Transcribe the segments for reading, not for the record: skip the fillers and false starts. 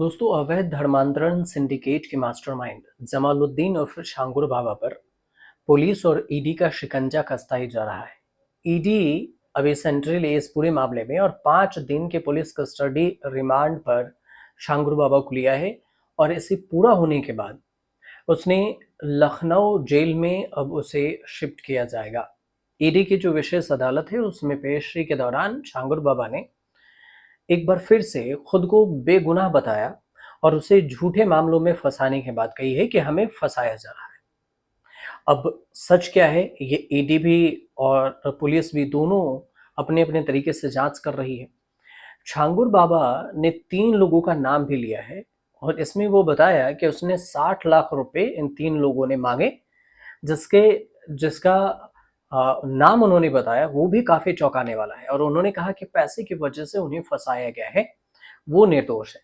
दोस्तों, अवैध धर्मांतरण सिंडिकेट के मास्टरमाइंड जमालुद्दीन उर्फ शांगुर बाबा पर पुलिस और ईडी का शिकंजा कसता ही जा रहा है। ईडी अभी सेंट्रल इस पूरे मामले में और 5 दिन के पुलिस कस्टडी रिमांड पर शांगुर बाबा को लिया है। और इसे पूरा होने के बाद उसने लखनऊ जेल में अब उसे शिफ्ट किया जाएगा। ईडी की जो विशेष अदालत है उसमें पेशी के दौरान शांगुर बाबा ने एक बार फिर से खुद को बेगुनाह बताया और उसे झूठे मामलों में फंसाने की बात कही है कि हमें फंसाया जा रहा है। अब सच क्या है, ये ईडी भी और पुलिस भी दोनों अपने अपने तरीके से जांच कर रही है। छांगुर बाबा ने 3 लोगों का नाम भी लिया है और इसमें वो बताया कि उसने 60 लाख रुपए इन 3 लोगों ने मांगे, जिसके जिसका नाम उन्होंने बताया वो भी काफी चौंकाने वाला है। और उन्होंने कहा कि पैसे की वजह से उन्हें फंसाया गया है, वो निर्दोष है।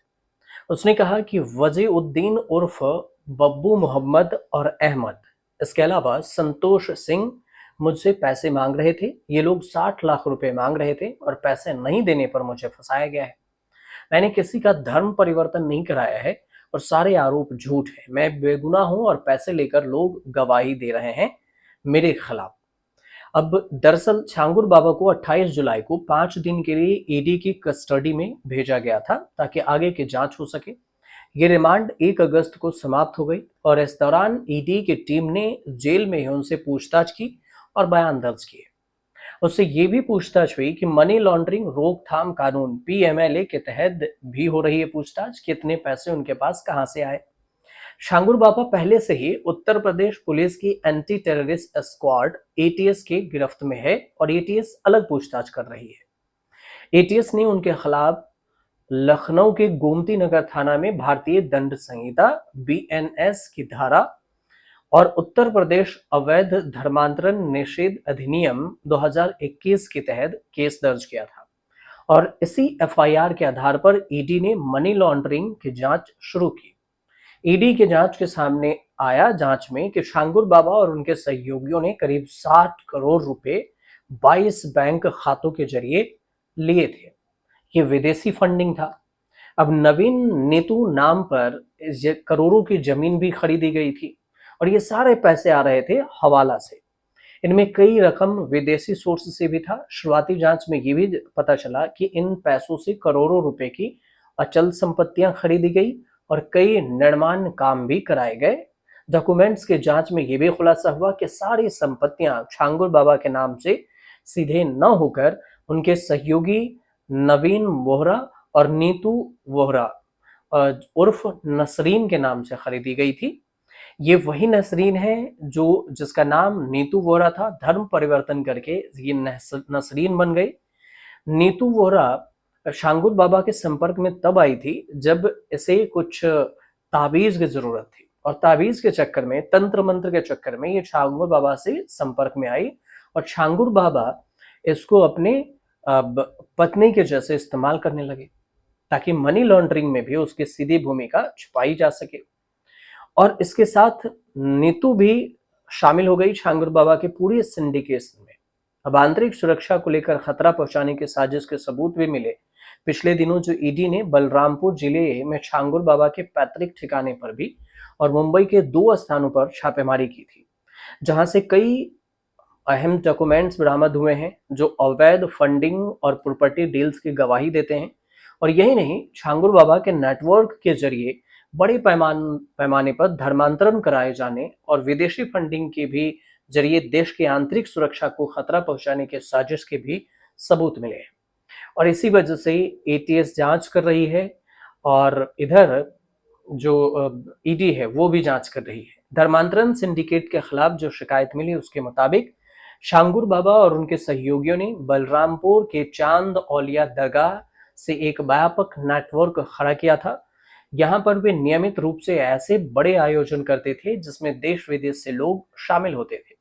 उसने कहा कि वजीउद्दीन उर्फ बब्बू मोहम्मद और अहमद, इसके अलावा संतोष सिंह मुझसे पैसे मांग रहे थे। ये लोग 60 लाख रुपए मांग रहे थे और पैसे नहीं देने पर मुझे फंसाया गया है। मैंने किसी का धर्म परिवर्तन नहीं कराया है और सारे आरोप झूठ है। मैं बेगुनाह हूं और पैसे लेकर लोग गवाही दे रहे हैं मेरे खिलाफ। अब दरअसल छांगुर बाबा को 28 जुलाई को 5 दिन के लिए ईडी की कस्टडी में भेजा गया था ताकि आगे की जांच हो सके। ये रिमांड 1 अगस्त को समाप्त हो गई और इस दौरान ईडी की टीम ने जेल में ही उनसे पूछताछ की और बयान दर्ज किए। उससे ये भी पूछताछ हुई कि मनी लॉन्ड्रिंग रोकथाम कानून पीएमएलए के तहत भी हो रही है पूछताछ, कितने पैसे उनके पास कहां से आए। शांगुर बाबा पहले से ही उत्तर प्रदेश पुलिस की एंटी टेररिस्ट स्क्वाड एटीएस के गिरफ्त में है और एटीएस अलग पूछताछ कर रही है। एटीएस ने उनके खिलाफ लखनऊ के गोमती नगर थाना में भारतीय दंड संहिता बीएनएस की धारा और उत्तर प्रदेश अवैध धर्मांतरण निषेध अधिनियम 2021 के तहत केस दर्ज किया था। और इसी एफआईआर के आधार पर ईडी ने मनी लॉन्ड्रिंग की जांच शुरू की। ईडी के जांच के सामने आया जांच में कि शांगुर बाबा और उनके सहयोगियों ने करीब 60 करोड़ रुपए 22 बैंक खातों के जरिए लिए थे। ये विदेशी फंडिंग था। अब नवीन नीतू नाम पर करोड़ों की जमीन भी खरीदी गई थी और ये सारे पैसे आ रहे थे हवाला से। इनमें कई रकम विदेशी सोर्स से भी था। शुरुआती जांच में ये भी पता चला कि इन पैसों से करोड़ों रुपए की अचल संपत्तियां खरीदी गई और कई निर्माण काम भी कराए गए। डॉक्यूमेंट्स के जांच में यह भी खुलासा हुआ कि सारी संपत्तियां छांगुर बाबा के नाम से सीधे न होकर उनके सहयोगी नवीन वोहरा और नीतू वोहरा उर्फ नसरीन के नाम से खरीदी गई थी। ये वही नसरीन है जो जिसका नाम नीतू वोहरा था। धर्म परिवर्तन करके ये नसरीन बन गई। नीतू वोहरा शांगुर बाबा के संपर्क में तब आई थी जब इसे कुछ ताबीज की जरूरत थी और ताबीज के चक्कर में, तंत्र मंत्र के चक्कर में ये शांगुर बाबा से संपर्क में आई और शांगुर बाबा इसको अपने पत्नी के जैसे इस्तेमाल करने लगे ताकि मनी लॉन्ड्रिंग में भी उसकी सीधी भूमिका छुपाई जा सके। और इसके साथ नीतू भी शामिल हो गई छांगुर बाबा के पूरे सिंडिकेशन में। अब आंतरिक सुरक्षा को लेकर खतरा पहुंचाने की साजिश के सबूत भी मिले। पिछले दिनों जो ईडी ने बलरामपुर जिले में छांगुर बाबा के पैतृक ठिकाने पर भी और मुंबई के 2 स्थानों पर छापेमारी की थी, जहां से कई अहम डॉक्यूमेंट्स बरामद हुए हैं जो अवैध फंडिंग और प्रॉपर्टी डील्स की गवाही देते हैं। और यही नहीं, छांगुर बाबा के नेटवर्क के जरिए बड़े पैमाने पर धर्मांतरण कराए जाने और विदेशी फंडिंग के भी जरिए देश की आंतरिक सुरक्षा को खतरा पहुंचाने के साजिश के भी सबूत मिले हैं। और इसी वजह से एटीएस जांच कर रही है और इधर जो ईडी है वो भी जांच कर रही है। धर्मांतरण सिंडिकेट के खिलाफ जो शिकायत मिली उसके मुताबिक शांगुर बाबा और उनके सहयोगियों ने बलरामपुर के चांद औलिया दरगाह से एक व्यापक नेटवर्क खड़ा किया था। यहाँ पर वे नियमित रूप से ऐसे बड़े आयोजन करते थे जिसमें देश विदेश से लोग शामिल होते थे।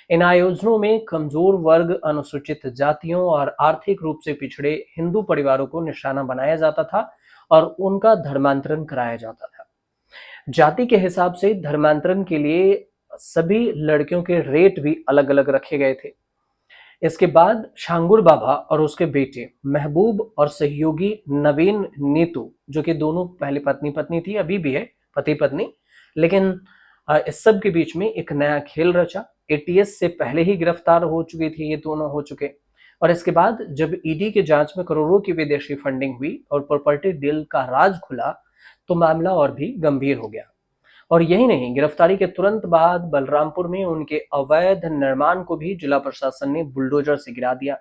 इन आयोजनों में कमजोर वर्ग, अनुसूचित जातियों और आर्थिक रूप से पिछड़े हिंदू परिवारों को निशाना बनाया जाता था और उनका धर्मांतरण कराया जाता था। जाति के हिसाब से धर्मांतरण के लिए सभी लड़कियों के रेट भी अलग अलग रखे गए थे। इसके बाद शांगुर बाबा और उसके बेटे महबूब और सहयोगी नवीन नीतू, जो कि दोनों पहले पत्नी पत्नी थी, अभी भी है पति पत्नी, लेकिन इस सब के बीच में एक नया खेल रचा। एटीएस से पहले ही गिरफ्तार हो चुके थे ये दोनों, हो चुके। और इसके बाद जब ईडी की जांच में करोड़ों की विदेशी फंडिंग हुई और प्रॉपर्टी डील का राज खुला, तो मामला और भी गंभीर हो गया। और यही नहीं, गिरफ्तारी के तुरंत बाद बलरामपुर में उनके अवैध निर्माण को भी जिला प्रशासन ने बुलडोजर से गिरा दिया।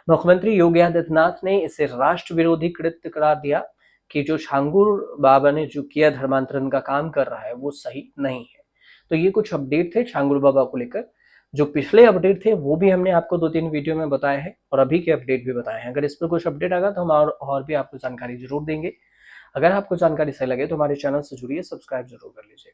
मुख्यमंत्री योगी आदित्यनाथ ने इसे राष्ट्र विरोधी कृत्य करार दिया कि जो शांगुर बाबा ने जो किया, धर्मांतरण का काम कर रहा है, वो सही नहीं है। तो ये कुछ अपडेट थे शांगुर बाबा को लेकर। जो पिछले अपडेट थे वो भी हमने आपको 2-3 वीडियो में बताए हैं और अभी के अपडेट भी बताए हैं। अगर इस पर कुछ अपडेट आएगा तो हम और भी आपको जानकारी जरूर देंगे। अगर आपको जानकारी सही लगे तो हमारे चैनल से जुड़िए, सब्सक्राइब जरूर कर लीजिए।